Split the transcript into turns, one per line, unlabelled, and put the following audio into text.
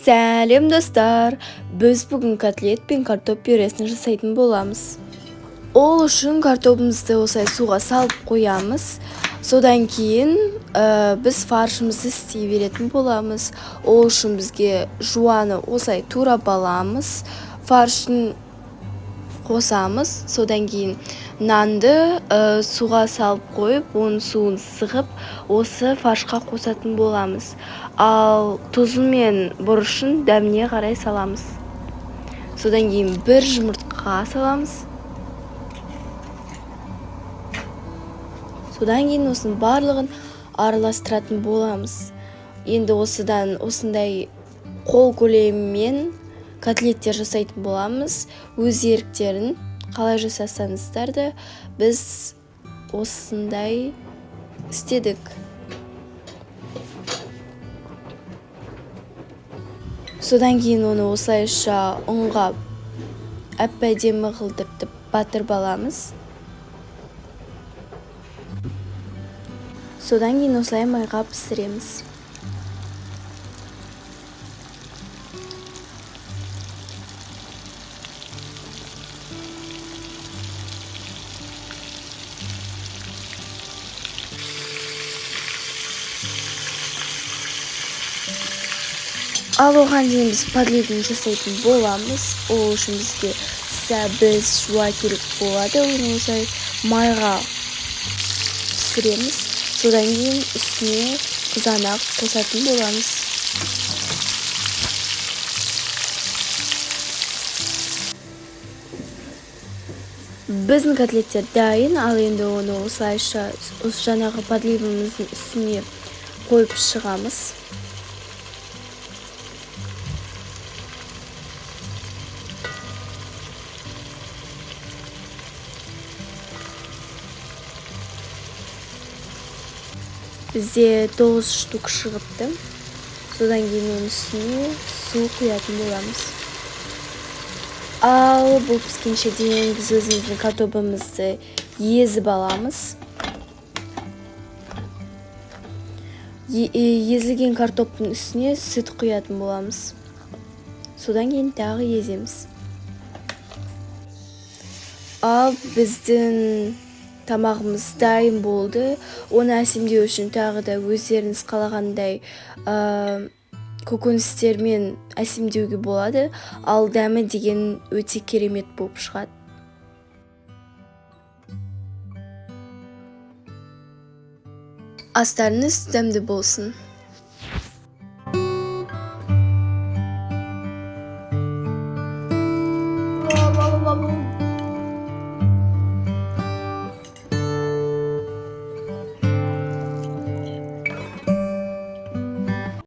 Сәлем достар, біз бүгін котлет пен картоп пюресін жасайтын боламыз. Ол үшін картопымызды осылай суға салып қоямыз. Содан кейін біз фаршымызды істей беретін боламыз. Ол үшін бізге жуаны осылай турап аламыз. Фаршын қосамыз. Содан кейін нанды суға салып қойып, оның суын сығып, осы фаршқа қосатын боламыз. Ал тұзы мен бұрышын дәміне қарай саламыз. Содан кейін бір жұмыртқа саламыз. Содан кейін осының барлығын араластыратын боламыз. Енді осыдан осындай қол көлемімен котлеттер жасайтын боламыз. Өз еріктерін қалай жасасаңыздар да біз осындай істедік. Содан кейін оны осылайша ұнға әп-әдемі қылдыртып батырып аламыз. Содан кейін осылай майға пісіреміз. Ал оған дейін біз подливін жасайтын боламыз. Ол үшін бізге сәбіз жуа керек болады. Оны осылай майға пісіреміз. Содан кейін үстіне қызанақ қосатын боламыз. Біздің котлеттер дайын, ал енді оны осылайша жаңағы подливіміздің үстіне қойып шығамыз. Бізде 9 штук шығыпты. Содан кейін оның үстіне су құятын боламыз. Ал бұл піскенше дейін біз өзіміздің картопымызды езіп аламыз. Езілген картоптың үстіне сүт құятын боламыз. Содан кейін тағы еземіз. Ал біздің тамағымыз дайын болды. Оны әсемдеу үшін тағы да өздеріңіз қалағандай көкөністермен әсемдеуге болады. Ал дәмі деген өте керемет болып шығады. Астарыңыз дәмді болсын.